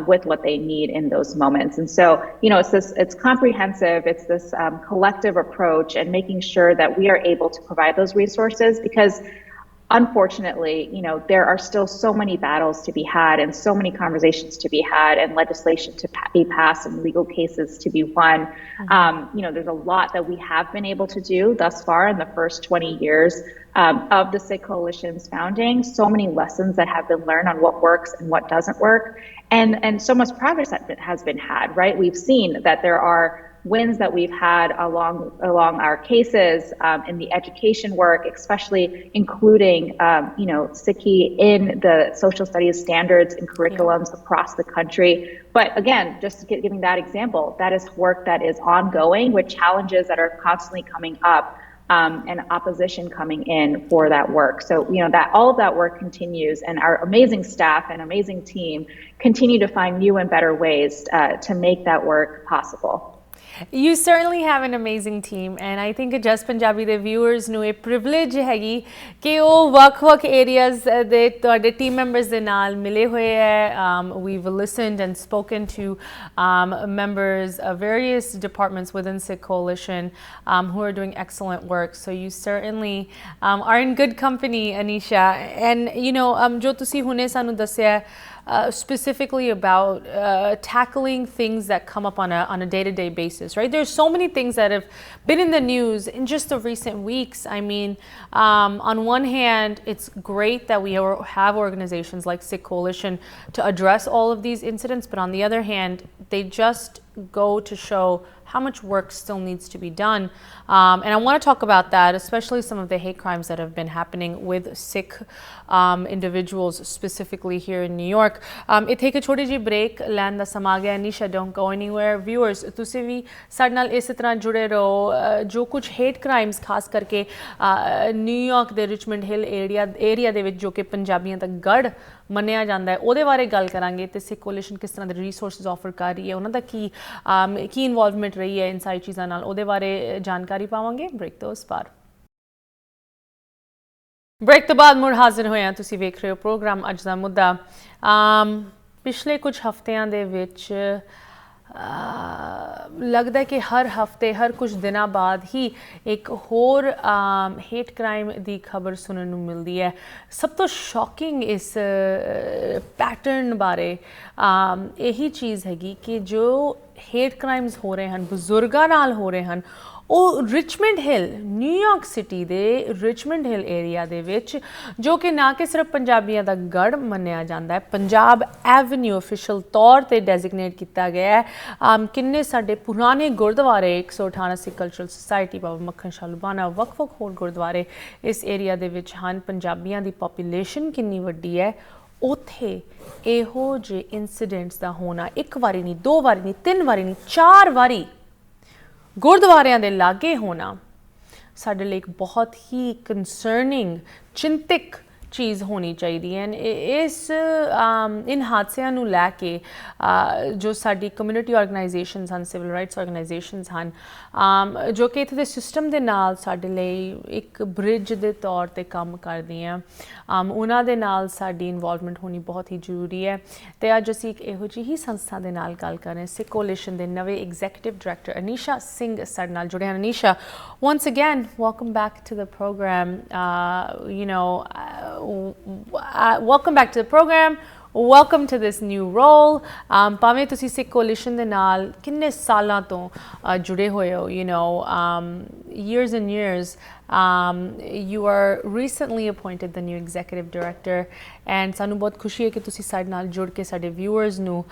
with what they need in those moments. And so, it's comprehensive, it's this collective approach, and making sure that we are able to provide those resources, because unfortunately, there are still so many battles to be had, and so many conversations to be had, and legislation to be passed, and legal cases to be won. There's a lot that we have been able to do thus far in the first 20 years of the Sikh Coalition's founding. So many lessons that have been learned on what works and what doesn't work, and so much progress that has been had, right? We've seen that there are wins that we've had along our cases in the education work, especially including, Sikhi in the social studies standards and curriculums across the country. But again, just giving that example, that is work that is ongoing, with challenges that are constantly coming up, and opposition coming in for that work. So, that all of that work continues, and our amazing staff and amazing team continue to find new and better ways to make that work possible. You certainly have an amazing team, and I think Just Punjabi the viewers ਨੂੰ ਇਹ privilege ਹੈਗੀ ਕਿ ਉਹ ਵੱਖ-ਵੱਖ areas ਦੇ ਤੁਹਾਡੇ team members ਦੇ ਨਾਲ ਮਿਲੇ ਹੋਏ ਹੈ. We've listened and spoken to members of various departments within Sikh Coalition who are doing excellent work. So you certainly are in good company, Anisha. And ਜੋ ਤੁਸੀਂ ਹੁਣੇ ਸਾਨੂੰ ਦੱਸਿਆ specifically about tackling things that come up on a day-to-day basis, right? There's so many things that have been in the news in just the recent weeks. I mean, on one hand, it's great that we have organizations like Sikh Coalition to address all of these incidents, but on the other hand, they just go to show how much work still needs to be done. And I want to talk about that, especially some of the hate crimes that have been happening with Sikh individuals, specifically here in New York. ਇੱਥੇ ਇੱਕ ਛੋਟੀ ਜਿਹੀ break ਲੈਣ ਦਾ ਸਮਾਂ ਆ ਗਿਆ। Anisha, don't go anywhere. Viewers, ਤੁਸੀਂ ਵੀ ਸਾਡੇ ਨਾਲ ਇਸੇ ਤਰ੍ਹਾਂ ਜੁੜੇ ਰਹੋ। ਜੋ ਕੁਝ hate crimes ਖਾਸ ਕਰਕੇ ਨਿਊਯਾਰਕ ਦੇ ਰਿਚਮੰਡ ਹਿੱਲ ਏਰੀਆ ਦੇ ਵਿੱਚ, ਜੋ ਕਿ ਪੰਜਾਬੀਆਂ ਦਾ ਗੜ੍ਹ ਮੰਨਿਆ ਜਾਂਦਾ ਹੈ, ਉਹਦੇ ਬਾਰੇ ਗੱਲ ਕਰਾਂਗੇ ਤੇ ਸਿੱਖ ਕੋਲੀਸ਼ਨ ਕਿਸ ਤਰ੍ਹਾਂ ਦੇ ਰਿਸੋਰਸਿਸ ਆਫਰ ਕਰ ਰਹੀ ਹੈ, ਉਹਨਾਂ ਦਾ ਕੀ ਇਨਵੋਲਵਮੈਂਟ ਰਹੀ ਹੈ ਇਨ ਸਾਰੀ ਚੀਜ਼ਾਂ ਨਾਲ, ਉਹਦੇ ਬਾਰੇ ਜਾਣਕਾਰੀ ਪਾਵਾਂਗੇ ਬ੍ਰੇਕ ਤੋਂ ਉਸ ਪਾਰ। ਬ੍ਰੇਕ ਤੋਂ ਬਾਅਦ ਮੁੜ ਹਾਜ਼ਰ ਹੋਏ ਹਾਂ। ਤੁਸੀਂ ਵੇਖ ਰਹੇ ਹੋ ਪ੍ਰੋਗਰਾਮ ਅੱਜ ਦਾ ਮੁੱਦਾ। ਪਿਛਲੇ ਕੁਝ ਹਫ਼ਤਿਆਂ ਦੇ ਵਿੱਚ लगता है कि हर हफ्ते हर कुछ दिनों बाद ही एक होर हेट क्राइम की खबर सुनने को मिलती है। सब तो शॉकिंग इस पैटर्न बारे यही चीज़ हैगी कि जो हेट क्राइम्स हो रहे हैं बजुर्गों नाल हो रहे हैं, ਉਹ ਰਿਚਮੰਡ ਹਿੱਲ ਨਿਊਯਾਰਕ ਸਿਟੀ ਦੇ ਰਿਚਮੰਡ ਹਿੱਲ ਏਰੀਆ ਦੇ ਵਿੱਚ, ਜੋ ਕਿ ਨਾ ਕਿ ਸਿਰਫ ਪੰਜਾਬੀਆਂ ਦਾ ਗੜ੍ਹ ਮੰਨਿਆ ਜਾਂਦਾ ਹੈ, ਪੰਜਾਬ ਐਵਨਿਊ ਅਫੀਸ਼ੀਅਲ ਤੌਰ ਤੇ ਡੈਜ਼ਿਗਨੇਟ ਕੀਤਾ ਗਿਆ ਹੈ। ਕਿੰਨੇ ਸਾਡੇ ਪੁਰਾਣੇ ਗੁਰਦੁਆਰੇ 118 ਸਿੱਖ ਕਲਚਰਲ ਸੁਸਾਇਟੀ, ਬਾਬਾ ਮੱਖਣ ਸ਼ਾਹ ਲੁਬਾਣਾ, ਵੱਖ-ਵੱਖ ਹੋਰ ਗੁਰਦੁਆਰੇ ਇਸ ਏਰੀਆ ਦੇ ਵਿੱਚ ਹਨ। ਪੰਜਾਬੀਆਂ ਦੀ ਪੋਪੂਲੇਸ਼ਨ ਕਿੰਨੀ ਵੱਡੀ ਹੈ, ਉੱਥੇ ਇਹੋ ਜਿਹੇ ਇਨਸੀਡੈਂਟਸ ਦਾ ਹੋਣਾ ਇੱਕ ਵਾਰੀ ਨਹੀਂ, ਦੋ ਵਾਰੀ ਨਹੀਂ, ਤਿੰਨ ਵਾਰੀ ਨਹੀਂ, 4 ਵਾਰੀ ਗੁਰਦੁਆਰਿਆਂ ਦੇ ਲਾਗੇ ਹੋਣਾ ਸਾਡੇ ਲਈ ਇੱਕ ਬਹੁਤ ਹੀ ਕੰਸਰਨਿੰਗ, ਚਿੰਤਕ ਚੀਜ਼ ਹੋਣੀ ਚਾਹੀਦੀ ਹੈ। ਇਨ ਹਾਦਸਿਆਂ ਨੂੰ ਲੈ ਕੇ ਜੋ ਸਾਡੀ ਕਮਿਊਨਿਟੀ ਆਰਗੇਨਾਈਜੇਸ਼ਨਸ ਹਨ, ਸਿਵਲ ਰਾਈਟਸ ਆਰਗੇਨਾਈਜੇਸ਼ਨਸ ਹਨ, ਜੋ ਕਿ ਇੱਥੇ ਦੇ ਸਿਸਟਮ ਦੇ ਨਾਲ ਸਾਡੇ ਲਈ ਇੱਕ ਬ੍ਰਿਜ ਦੇ ਤੌਰ 'ਤੇ ਕੰਮ ਕਰਦੀਆਂ, ਉਹਨਾਂ ਦੇ ਨਾਲ ਸਾਡੀ ਇਨਵੋਲਵਮੈਂਟ ਹੋਣੀ ਬਹੁਤ ਹੀ ਜ਼ਰੂਰੀ ਹੈ। ਅਤੇ ਅੱਜ ਅਸੀਂ ਇੱਕ ਇਹੋ ਜਿਹੀ ਹੀ ਸੰਸਥਾ ਦੇ ਨਾਲ ਗੱਲ ਕਰ ਰਹੇ ਹਾਂ। ਸਿੱਖ ਕੋਲੀਸ਼ਨ ਦੇ ਨਵੇਂ ਐਗਜ਼ੈਕਟਿਵ ਡਾਇਰੈਕਟਰ ਅਨੀਸ਼ਾ ਸਿੰਘ ਸਾਡੇ ਨਾਲ ਜੁੜੇ ਹਨ। Anisha, once again, welcome back to the program. Welcome back to the program. Welcome to this new role. ਭਾਵੇਂ ਤੁਸੀਂ ਸਿੱਖ ਕੋਲੀਸ਼ਨ ਦੇ ਨਾਲ ਕਿੰਨੇ ਸਾਲਾਂ ਤੋਂ ਜੁੜੇ ਹੋਏ ਹੋ, years and years. You are recently appointed the new executive director, and ਸਾਨੂੰ ਬਹੁਤ ਖੁਸ਼ੀ ਹੈ ਕਿ ਤੁਸੀਂ ਸਾਡੇ ਨਾਲ ਜੁੜ ਕੇ ਸਾਡੇ viewers ਨੂੰ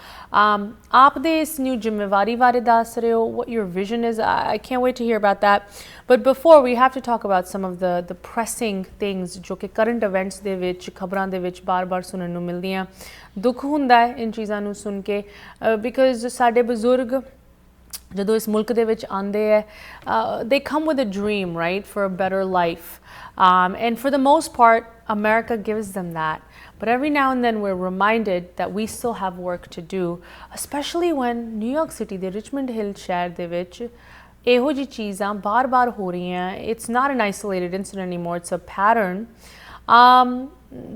ਆਪ ਦੇ ਇਸ ਨਿਊ ਜ਼ਿੰਮੇਵਾਰੀ ਬਾਰੇ ਦੱਸ ਰਹੇ ਹੋ, what your vision is. I can't wait to hear about that. But before, we have to talk about some of the pressing things ਜੋ ਕਿ current events ਦੇ ਵਿੱਚ, ਖਬਰਾਂ ਦੇ ਵਿੱਚ ਬਾਰ-ਬਾਰ ਸੁਣਨ ਨੂੰ ਮਿਲਦੀਆਂ। ਦੁੱਖ ਹੁੰਦਾ ਹੈ ਇਨ ਚੀਜ਼ਾਂ ਨੂੰ ਸੁਣ ਕੇ, ਬਿਕਾਜ਼ ਸਾਡੇ ਬਜ਼ੁਰਗ ਜਦੋਂ ਇਸ ਮੁਲਕ ਦੇ ਵਿੱਚ ਆਉਂਦੇ ਹੈ, they come with a dream, right, for a better life, and for the most part America gives them that, but every now and then we're reminded that we still have work to do, especially when New York City ਦੇ Richmond ਹਿੱਲ ਸ਼ਹਿਰ ਦੇ ਵਿੱਚ ਇਹੋ ਜਿਹੀ ਚੀਜ਼ਾਂ ਬਾਰ-ਬਾਰ ਹੋ ਰਹੀਆਂ। It's not an isolated incident anymore, it's a pattern.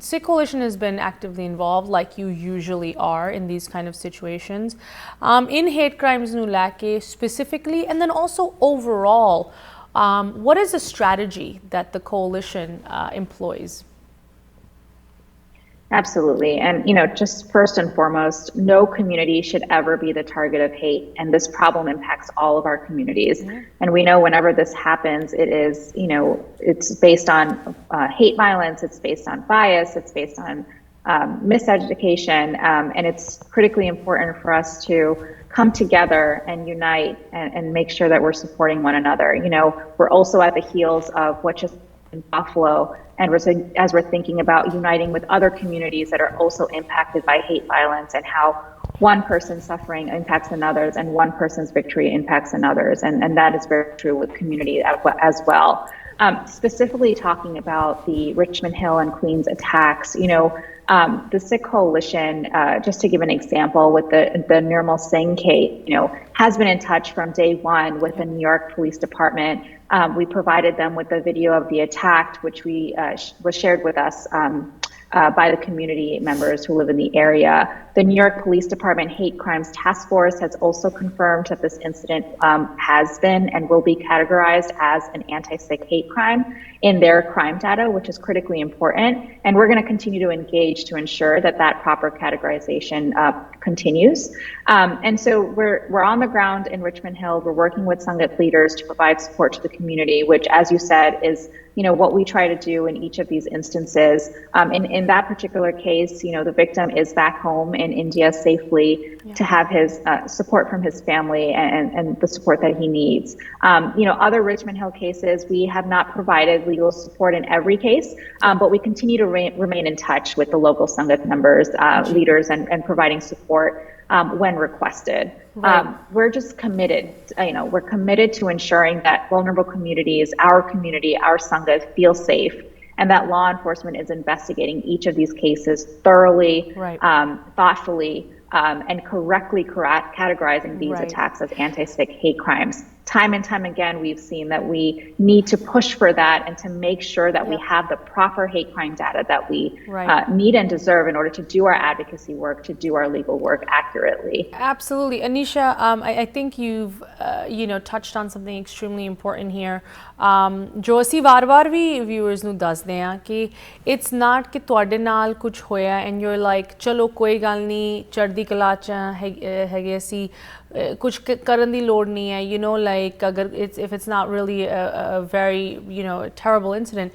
Sikh Coalition has been actively involved, like you usually are in these kind of situations, in hate crimes nu lake specifically, and then also overall. What is the strategy that the coalition employs? Absolutely. And, just first and foremost, no community should ever be the target of hate. And this problem impacts all of our communities. Mm-hmm. And we know whenever this happens, it is, it's based on hate violence, it's based on bias, it's based on miseducation. And it's critically important for us to come together and unite and make sure that we're supporting one another. We're also at the heels of what just in Buffalo, and as we're thinking about uniting with other communities that are also impacted by hate violence, and how one person's suffering impacts another's and one person's victory impacts another's, and that is very true with community as well. Specifically talking about the Richmond Hill and Queens attacks, the Sikh Coalition, just to give an example, with the Nirmal Singh case, has been in touch from day one with the New York Police Department. We provided them with the video of the attack, which was shared with us by the community members who live in the area. The New York Police Department Hate Crimes Task Force has also confirmed that this incident has been and will be categorized as an anti-Sikh hate crime in their crime data, which is critically important. And we're going to continue to engage to ensure that proper categorization continues. And so we're on the ground in Richmond Hill. We're working with Sanghat leaders to provide support to the community, which, as you said, is what we try to do in each of these instances. In that particular case, the victim is back home in India safely to have his support from his family and the support that he needs. Other Richmond Hill cases, we have not provided legal support in every case, but we continue to remain in touch with the local Sangat members, leaders, and providing support when requested. Right. We're just committed, we're committed to ensuring that vulnerable communities, our community, our Sangat feel safe, and that law enforcement is investigating each of these cases thoroughly, thoughtfully, and correctly categorizing these attacks as anti-Sikh hate crimes. Time and time again, we've seen that we need to push for that and to make sure that we have the proper hate crime data that we need and deserve in order to do our advocacy work, to do our legal work accurately. Absolutely. Anisha, I think you've touched on something extremely important here. जो ਅਸੀਂ ਵਾਰ-ਵਾਰ ਵੀ viewers ਨੂੰ ਦੱਸਦੇ ਹਾਂ ਕਿ it's not ਕਿ ਤੁਹਾਡੇ ਨਾਲ ਕੁਝ ਹੋਇਆ and you're like ਚਲੋ ਕੋਈ ਗੱਲ ਨਹੀਂ ਚੜ੍ਹਦੀ ਕਲਾ ਚ ਹੈਗੇ ਅਸੀਂ ਕੁਝ ਕਰਨ ਦੀ ਲੋੜ ਨਹੀਂ ਹੈ like ਅਗਰ if it's not really a very terrible incident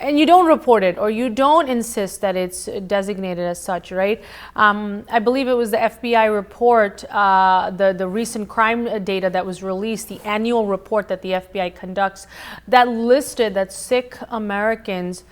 and you don't report it or you don't insist that it's designated as such, right? I believe it was the FBI report, the recent crime data that was released, the annual report that the FBI conducts, that listed that Sikh Americans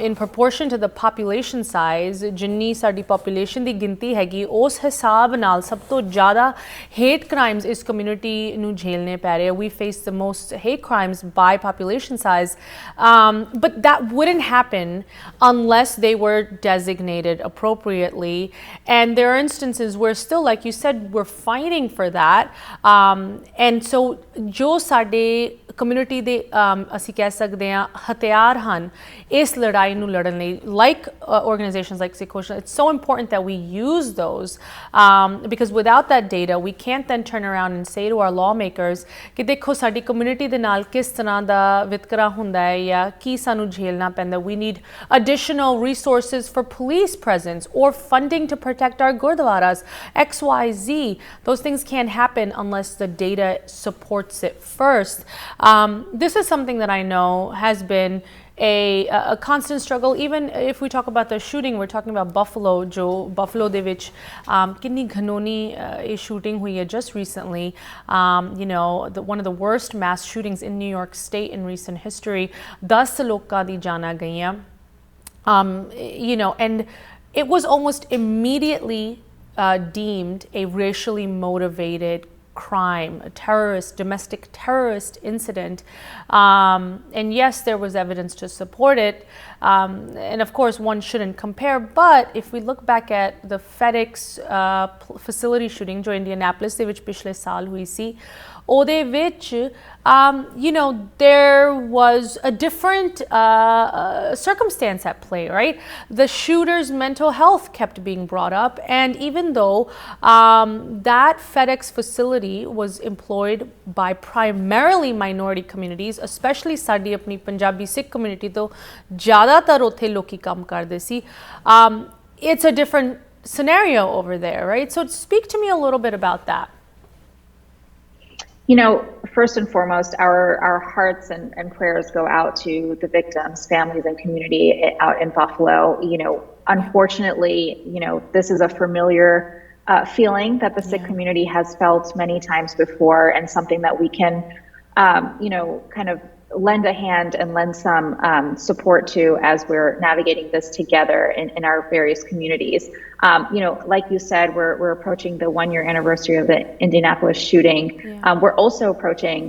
in proportion to the population size, जिन्नी साडी population दी गिनती हैगी उस हिसाब नाल सब तो ज़्यादा hate crimes इस community नू झेलने पै रहे. We face the most hate crimes by population size, but that wouldn't happen unless they were designated appropriately. And there are instances where still, like you said, we're fighting for that. And so जो साडे community ਦੇ ਅਸੀਂ ਕਹਿ ਸਕਦੇ ਹਾਂ ਹਥਿਆਰ ਹਨ ਇਸ ਲੜਾਈ ਨੂੰ ਲੜਨ ਲਈ, like organizations like Sikh, it's so important that we use those, because without that data we can't then turn around and say to our lawmakers ਕਿ ਦੇਖੋ ਸਾਡੀ community ਦੇ ਨਾਲ ਕਿਸ ਤਰ੍ਹਾਂ ਦਾ ਵਿਤਕਰਾ ਹੁੰਦਾ ਹੈ ਜਾਂ ਕੀ ਸਾਨੂੰ ਝੇਲਣਾ ਪੈਂਦਾ. We need additional resources for police presence or funding to protect our gurdwaras, XYZ. Those things can't happen unless the data supports it first. This is something that I know has been a constant struggle. Even if we talk about the shooting, we're talking about Buffalo. Jo Buffalo de vich kinni ghanoni shooting hui hai just recently. One of the worst mass shootings in New York State in recent history. 10 loਕਾਂ ਦੀ ਜਾਨਾਂ ਗਈਆਂ. And it was almost immediately deemed a racially motivated crime, a domestic terrorist incident. And yes, there was evidence to support it. And of course, one shouldn't compare. But if we look back at the FedEx facility shooting, jo Indianapolis de vich pichle saal hui si, ਉਹਦੇ ਵਿੱਚ there was a different circumstance at play, right? The shooter's mental health kept being brought up, and even though that FedEx facility was employed by primarily minority communities, especially ਸਾਡੀ ਆਪਣੀ Punjabi Sikh community ਤੋਂ ਜ਼ਿਆਦਾਤਰ ਉੱਥੇ ਲੋਕੀ ਕੰਮ ਕਰਦੇ ਸੀ, it's a different scenario over there, right? So speak to me a little bit about that. First and foremost, our hearts and prayers go out to the victims, families, and community out in Buffalo. Unfortunately, this is a familiar feeling that the Sikh community has felt many times before, and something that we can, kind of lend a hand and lend some support to as we're navigating this together in our various communities. Like you said, we're approaching the 1-year anniversary of the Indianapolis shooting. We're also approaching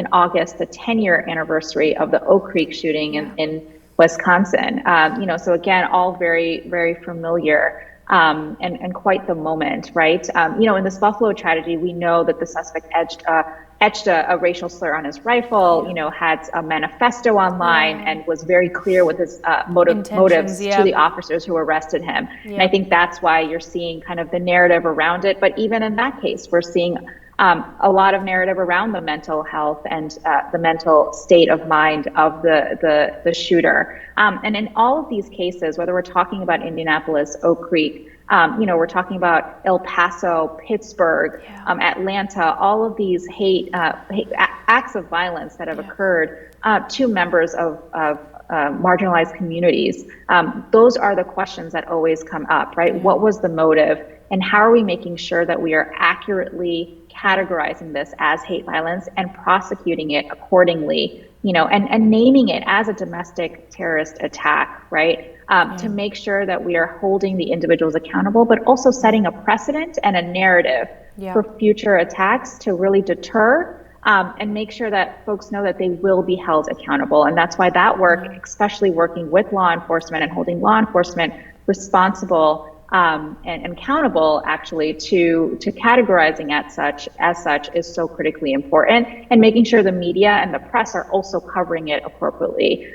in August the 10-year anniversary of the Oak Creek shooting in Wisconsin. So again, all very, very familiar. And quite the moment, right? In this Buffalo tragedy, we know that the suspect etched a racial slur on his rifle, had a manifesto online, and was very clear with his motives to the officers who arrested him. And I think that's why you're seeing kind of the narrative around it. But even in that case, we're seeing a lot of narrative around the mental health and the mental state of mind of the shooter. And in all of these cases, whether we're talking about Indianapolis, Oak Creek, We're talking about El Paso, Pittsburgh, Atlanta, all of these hate acts of violence that have occurred to members of marginalized communities. Those are the questions that always come up, right? What was the motive? And how are we making sure that we are accurately categorizing this as hate violence and prosecuting it accordingly, and naming it as a domestic terrorist attack, right? To make sure that we are holding the individuals accountable, but also setting a precedent and a narrative for future attacks to really deter and make sure that folks know that they will be held accountable. And that's why that work, especially working with law enforcement and holding law enforcement responsible and accountable actually to categorizing as such is so critically important, and making sure the media and the press are also covering it appropriately,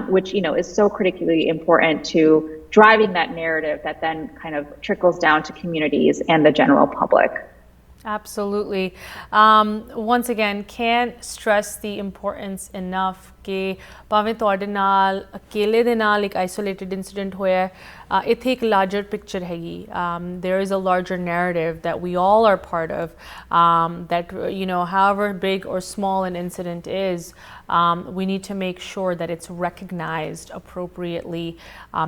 which is so critically important to driving that narrative that then kind of trickles down to communities and the general public. Absolutely. Once again, can't stress the importance enough कि भावें तुहाडे नाल अकेले दे नाल एक isolated incident होया इत्थे एक larger picture हैगी. There is a larger narrative that we all are part of, that however big or small an incident is, we need to make sure that it's recognized appropriately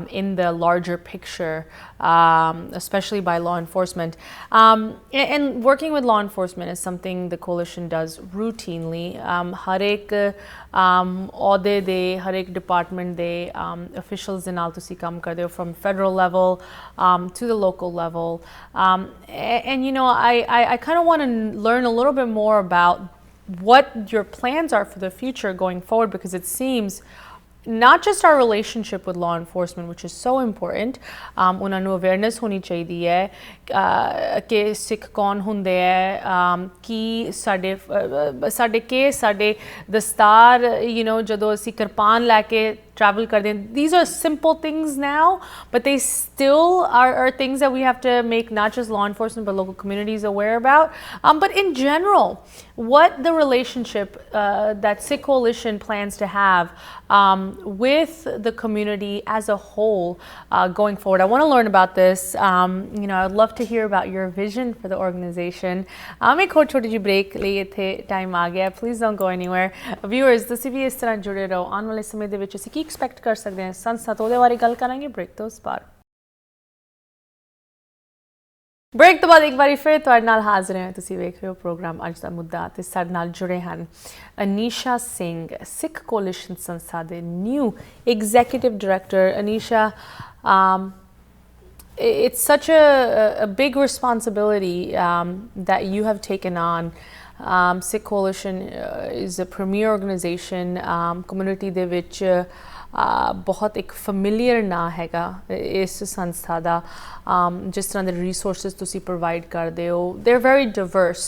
in the larger picture, especially by law enforcement. And working with law enforcement is something the coalition does routinely. हर एक अहदे दे हर एक department दे officials दे नाल तुसी काम करदे हो, from federal level to the local level, and I kind of want to learn a little bit more about what your plans are for the future going forward, because it seems not just our relationship with law enforcement, which is so important, उन्हां नूं awareness होनी चाहिदी है कि सिख कौन हुंदे है, कि साडे के साडे दस्तार जदों असीं किरपान लैके travel करदे हैं. These are simple things now, but they still are things that we have to make not just law enforcement but local communities aware about. But in general, what the relationship that Sikh Coalition plans to have with the community as a whole going forward. I want to learn about this. I'd love to hear about your vision for the organization. एक और छोटी जी break ਲਈ ਇੱਥੇ time आ ਗਿਆ. Please don't go anywhere. Viewers, ਤੁਸੀਂ ਵੀ ਇਸ ਤਰ੍ਹਾਂ ਜੁੜੇ ਰਹੋ. ਆਉਣ ਵਾਲੇ ਸਮੇਂ ਦੇ ਵਿੱਚ ਅਸੀਂ ਕੀ एक्सपैक्ट कर सकते हैं संस्था तो ਉਹਦੇ ਬਾਰੇ ਗੱਲ ਕਰਾਂਗੇ ब्रेक ਤੋਂ ਉਸ ਬਾਅਦ. ब्रेक तो बाद एक बार फिर ਤੁਹਾਡੇ ਨਾਲ ਹਾਜ਼ਰ ਹਾਂ. ਤੁਸੀਂ ਵੇਖ ਰਹੇ ਹੋ ਪ੍ਰੋਗਰਾਮ ਅੱਜ ਦਾ ਮੁੱਦਾ ਤੇ ਸਾਡੇ ਨਾਲ ਜੁੜੇ ਹਨ ਅਨੀਸ਼ਾ ਸਿੰਘ, ਸਿੱਖ ਕੋਲਿਸ਼ਨ ਸੰਸਥਾ ਦੇ new executive director. Anisha, it's such a big responsibility that you have taken on. Sikh Coalition is a premier organization. Community ਦੇ ਵਿੱਚ बहुत एक familiar ਨਾਂ ਹੈਗਾ ਇਸ ਸੰਸਥਾ ਦਾ. ਜਿਸ ਤਰ੍ਹਾਂ ਦੇ resources ਤੁਸੀਂ provide ਕਰਦੇ ਹੋ, they're very diverse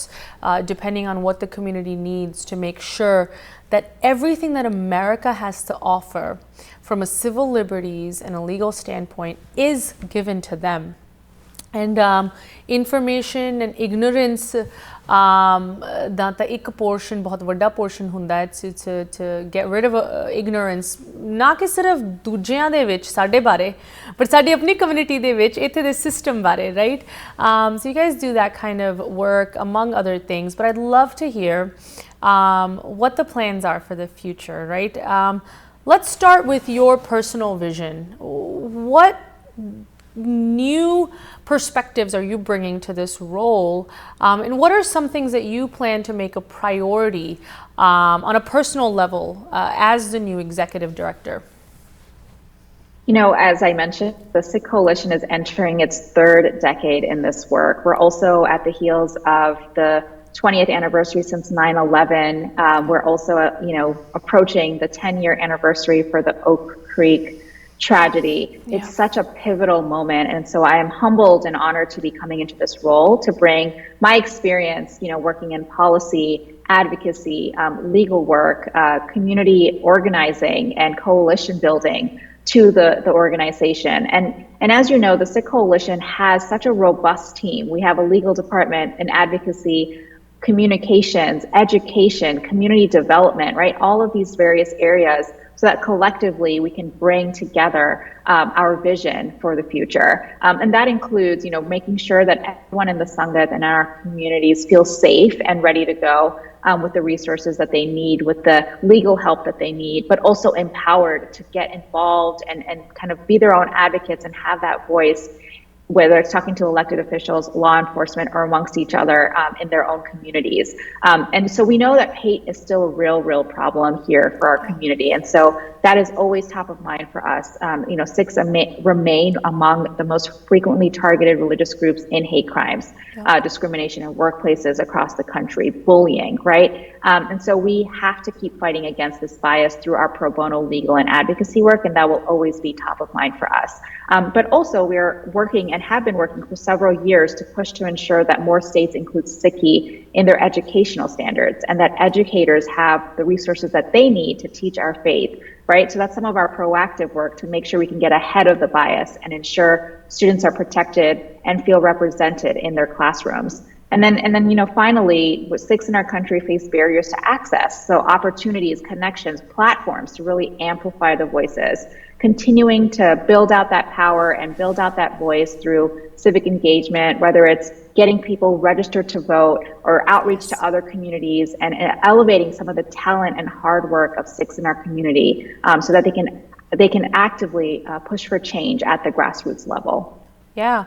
depending on what the community needs to make sure that everything that America has to offer from a civil liberties and a legal standpoint is given to them. And information and ignorance ਦਾ ਤਾਂ ਇੱਕ portion, ਬਹੁਤ ਵੱਡਾ portion ਹੁੰਦਾ ਹੈ to get rid of ignorance, ਨਾ ਕਿ ਸਿਰਫ ਦੂਜਿਆਂ ਦੇ ਵਿੱਚ ਸਾਡੇ ਬਾਰੇ, but ਸਾਡੀ ਆਪਣੀ community ਦੇ ਵਿੱਚ ਇੱਥੇ ਦੇ system ਬਾਰੇ, right? So you guys do that kind of work among other things, but I'd love to hear what the plans are for the future, right? Let's start with your personal vision. What new perspectives are you bringing to this role, and what are some things that you plan to make a priority on a personal level as the new executive director? As I mentioned, the Sikh Coalition is entering its third decade in this work. We're also at the heels of the 20th anniversary since 9/11. We're also, approaching the 10-year anniversary for the Oak Creek tragedy. It's such a pivotal moment, and so I am humbled and honored to be coming into this role to bring my experience, working in policy, advocacy, legal work, community organizing, and coalition building to the organization. And as you know, the Sikh Coalition has such a robust team. We have a legal department, an advocacy, communications, education, community development, right? All of these various areas so that collectively we can bring together our vision for the future. And that includes, making sure that everyone in the Sangat and our communities feel safe and ready to go with the resources that they need, with the legal help that they need, but also empowered to get involved and kind of be their own advocates and have that voice, whether it's talking to elected officials, law enforcement, or amongst each other in their own communities. And so we know that hate is still a real problem here for our community. And so that is always top of mind for us. Sikhs remain among the most frequently targeted religious groups in hate crimes, discrimination in workplaces across the country, bullying, right? And so we have to keep fighting against this bias through our pro bono legal and advocacy work, and that will always be top of mind for us. But also we're working and have been working for several years to push to ensure that more states include Sikhi in their educational standards and that educators have the resources that they need to teach our faith, right? So that's some of our proactive work to make sure we can get ahead of the bias and ensure students are protected and feel represented in their classrooms. And then, finally, Sikhs in our country face barriers to access. So opportunities, connections, platforms to really amplify the voices, continuing to build out that power and build out that voice through civic engagement, whether it's getting people registered to vote or outreach to other communities and elevating some of the talent and hard work of Sikhs in our community so that they can actively push for change at the grassroots level. Yeah.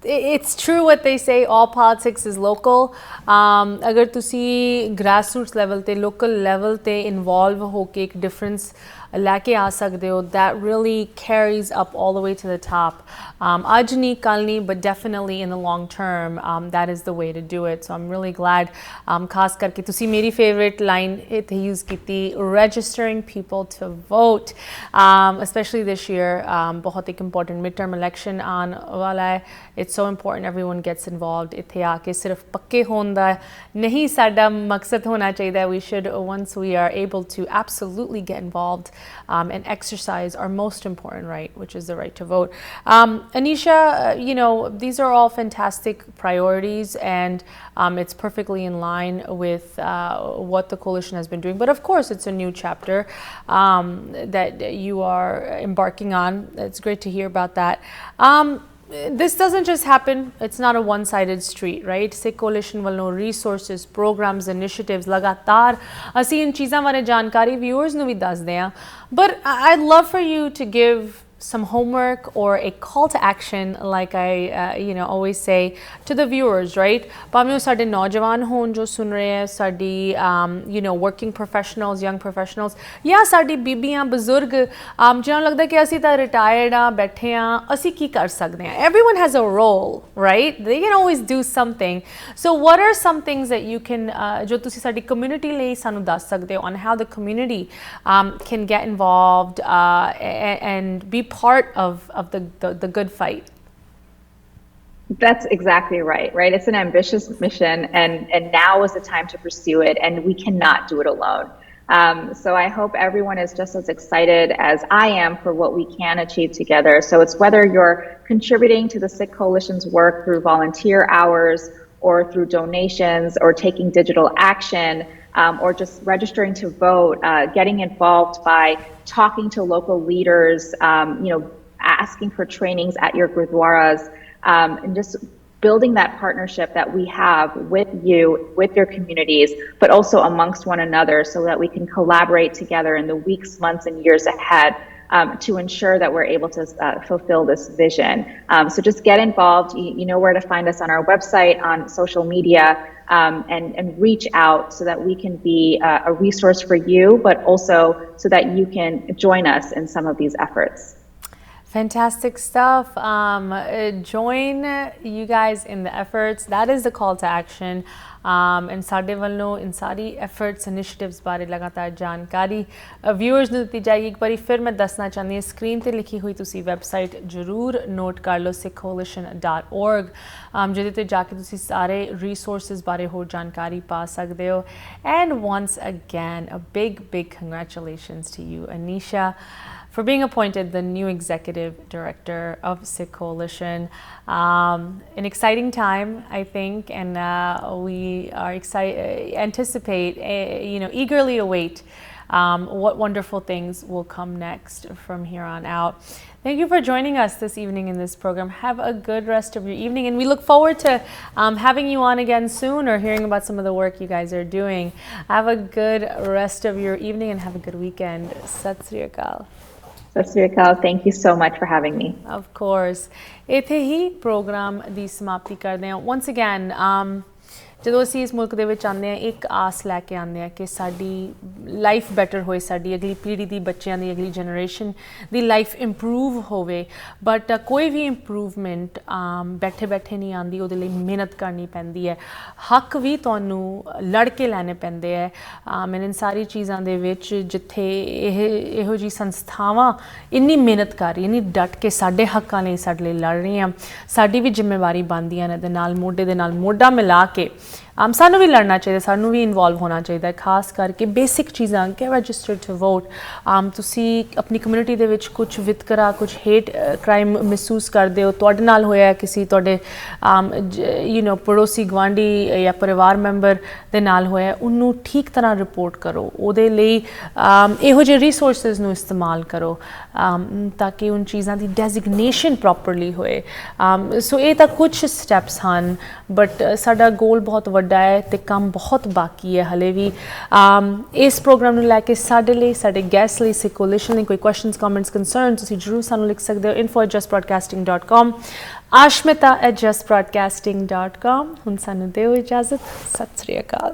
It's true what they say, all politics is local. अगर तुसी grassroots level ते local level ते involve होके एक difference लैके आ सकदे हो, that really carries up all the way to the top. आज नहीं कल नहीं, but definitely in the long term, that is the way to do it. So I'm really glad, खास करके तुसी मेरी favorite line इत्थे use कीती, registering people to vote, especially this year. बहुत एक important midterm election आने वाला है. It's so important everyone gets involved. इत्थे आके सिर्फ पक्के होने दा नहीं साडा मकसद होना चाहिए. We should, once we are able to absolutely get involved and exercise our most important right, which is the right to vote. Anisha, these are all fantastic priorities, and it's perfectly in line with what the coalition has been doing. But of course, it's a new chapter that you are embarking on. It's great to hear about that. This doesn't just happen. It's not a one-sided street, right? Sikh coalition ਵੱਲੋਂ resources, programs, initiatives ਲਗਾਤਾਰ ਅਸੀਂ ਇਨ ਚੀਜ਼ਾਂ ਬਾਰੇ ਜਾਣਕਾਰੀ viewers ਨੂੰ ਵੀ ਦੱਸਦੇ ਹਾਂ. But I'd love for you to give some homework or a call to action, like I always say to the viewers, right? ਭਾਵੇਂ ਉਹ ਸਾਡੇ ਨੌਜਵਾਨ ਹੋਣ ਜੋ ਸੁਣ ਰਹੇ ਹੈ, ਸਾਡੀ working professionals, young professionals, ਜਾਂ ਸਾਡੀ ਬੀਬੀਆਂ ਬਜ਼ੁਰਗ ਜਿਹਨਾਂ ਨੂੰ ਲੱਗਦਾ ਕਿ ਅਸੀਂ ਤਾਂ retired ਆ, ਬੈਠੇ ਆ, ਅਸੀਂ ਕੀ ਕਰ ਸਕਦੇ ਹਾਂ? Everyone has a role, right? They can always do something. So what are some things that you can ਜੋ ਤੁਸੀਂ ਸਾਡੀ community ਲਈ ਸਾਨੂੰ ਦੱਸ ਸਕਦੇ ਹੋ on how the community can get involved and be part of the good fight? That's exactly right? It's an ambitious mission, and now is the time to pursue it, and we cannot do it alone. So I hope everyone is just as excited as I am for what we can achieve together. So it's whether you're contributing to the Sikh Coalition's work through volunteer hours or through donations or taking digital action, or just registering to vote, getting involved by talking to local leaders, asking for trainings at your gurdwaras, and just building that partnership that we have with you, with your communities, but also amongst one another so that we can collaborate together in the weeks, months, and years ahead to ensure that we're able to fulfill this vision. So just get involved. You know where to find us on our website, on social media, and reach out so that we can be a resource for you, but also so that you can join us in some of these efforts. Fantastic stuff. Join you guys in the efforts. That is the call to action. And ਸਾਡੇ ਵੱਲੋਂ in sorry efforts, initiatives ਬਾਰੇ ਲਗਾਤਾਰ ਜਾਣਕਾਰੀ viewers ਨੂੰ ਦਿੱਤੀ ਜਾਏਗੀ. ਇੱਕ ਵਾਰੀ ਫਿਰ ਮੈਂ ਦੱਸਣਾ ਚਾਹੁੰਦੀ ਹਾਂ, ਸਕਰੀਨ ਤੇ ਲਿਖੀ ਹੋਈ ਤੁਸੀਂ ਵੈਬਸਾਈਟ ਜ਼ਰੂਰ ਨੋਟ ਕਰ ਲਓ, sikhcoalition.org, ਜਿਹਦੇ ਤੇ ਜਾ ਕੇ ਤੁਸੀਂ ਸਾਰੇ resources ਬਾਰੇ ਹੋਰ ਜਾਣਕਾਰੀ ਪਾ ਸਕਦੇ ਹੋ. And once again, a big congratulations to you, Anisha. for being appointed the new Executive Director of Sikh Coalition. An exciting time, I think, and we are anticipate, eagerly await what wonderful things will come next from here on out. Thank you for joining us this evening in this program. Have a good rest of your evening, and we look forward to having you on again soon or hearing about some of the work you guys are doing. Have a good rest of your evening and have a good weekend. Sat Sri Akal. Sat Sri Akal. Thank you so much for having me. Of course. ਇੱਥੇ ਹੀ programme ਦੀ ਸਮਾਪਤੀ ਕਰਦੇ ਹਾਂ. Once again, ਜਦੋਂ ਅਸੀਂ ਇਸ ਮੁਲਕ ਦੇ ਵਿੱਚ ਆਉਂਦੇ ਹਾਂ ਇੱਕ ਆਸ ਲੈ ਕੇ ਆਉਂਦੇ ਹਾਂ ਕਿ ਸਾਡੀ ਲਾਈਫ ਬੈਟਰ ਹੋਏ, ਸਾਡੀ ਅਗਲੀ ਪੀੜ੍ਹੀ ਦੀ, ਬੱਚਿਆਂ ਦੀ, ਅਗਲੀ ਜਨਰੇਸ਼ਨ ਦੀ ਲਾਈਫ ਇੰਪਰੂਵ ਹੋਵੇ. ਬਟ ਕੋਈ ਵੀ ਇੰਪਰੂਵਮੈਂਟ ਬੈਠੇ ਬੈਠੇ ਨਹੀਂ ਆਉਂਦੀ, ਉਹਦੇ ਲਈ ਮਿਹਨਤ ਕਰਨੀ ਪੈਂਦੀ ਹੈ. ਹੱਕ ਵੀ ਤੁਹਾਨੂੰ ਲੜ ਕੇ ਲੈਣੇ ਪੈਂਦੇ ਹੈ. ਇਨ ਸਾਰੀ ਚੀਜ਼ਾਂ ਦੇ ਵਿੱਚ ਜਿੱਥੇ ਇਹੋ ਜਿਹੀ ਸੰਸਥਾਵਾਂ ਇੰਨੀ ਮਿਹਨਤ ਕਰ ਰਹੀ, ਇੰਨੀ ਡਟ ਕੇ ਸਾਡੇ ਹੱਕਾਂ ਲਈ ਸਾਡੇ ਲਈ ਲੜ ਰਹੀਆਂ, ਸਾਡੀ ਵੀ ਜ਼ਿੰਮੇਵਾਰੀ ਬਣਦੀਆਂ ਨੇ ਦੇ ਨਾਲ ਮੋਢੇ ਦੇ ਨਾਲ ਮੋਢਾ ਮਿਲਾ ਕੇ ਸਾਨੂੰ ਵੀ ਲੜਨਾ ਚਾਹੀਦਾ, ਸਾਨੂੰ ਵੀ ਇਨਵੋਲਵ ਹੋਣਾ ਚਾਹੀਦਾ. ਖਾਸ ਕਰਕੇ ਬੇਸਿਕ ਚੀਜ਼ਾਂ ਕਿ ਰਜਿਸਟਰਡ ਟੂ ਵੋਟ. ਤੁਸੀਂ ਆਪਣੀ ਕਮਿਊਨਿਟੀ ਦੇ ਵਿੱਚ ਕੁਝ ਵਿਤਕਰਾ, ਕੁਝ ਹੇਟ ਕ੍ਰਾਈਮ ਮਹਿਸੂਸ ਕਰਦੇ ਹੋ, ਤੁਹਾਡੇ ਨਾਲ ਹੋਇਆ ਕਿਸੇ ਤੁਹਾਡੇ ਪੜੋਸੀ ਗੁਆਂਢੀ ਜਾਂ ਪਰਿਵਾਰ ਮੈਂਬਰ ਦੇ ਨਾਲ ਹੋਇਆ, ਉਹਨੂੰ ਠੀਕ ਤਰ੍ਹਾਂ ਰਿਪੋਰਟ ਕਰੋ. ਉਹਦੇ ਲਈ ਇਹੋ ਜਿਹੇ ਰਿਸੋਰਸਿਸ ਨੂੰ ਇਸਤੇਮਾਲ ਕਰੋ ਤਾਂ ਕਿ ਉਨ ਚੀਜ਼ਾਂ ਦੀ ਡੈਜ਼ਿਗਨੇਸ਼ਨ ਪ੍ਰੋਪਰਲੀ ਹੋਏ. ਸੋ ਇਹ ਤਾਂ ਕੁਝ ਸਟੈਪਸ ਹਨ, ਬਟ ਸਾਡਾ ਗੋਲ ਬਹੁਤ ਵੱਡਾ ਹੈ ਤੇ ਕੰਮ ਬਹੁਤ ਬਾਕੀ ਹੈ ਹਲੇ ਵੀ. ਇਸ ਪ੍ਰੋਗਰਾਮ ਨੂੰ ਲੈ ਕੇ ਸਾਡੇ ਲਈ, ਸਾਡੇ ਗੈਸਟ ਲਈ, ਸਿੱਖ ਕੋਲੀਸ਼ਨ ਲਈ ਕੋਈ ਕੁਐਸਚਨਸ, ਕਮੈਂਟਸ, ਕੰਸਰਨਸ ਤੁਸੀਂ ਜ਼ਰੂਰ ਸਾਨੂੰ ਲਿਖ ਸਕਦੇ ਹੋ. info@justbroadcasting.com, aashmeeta@justbroadcasting.com. ਹੁਣ ਸਾਨੂੰ ਦਿਓ ਇਜਾਜ਼ਤ. ਸਤਿ ਸ੍ਰੀ ਅਕਾਲ.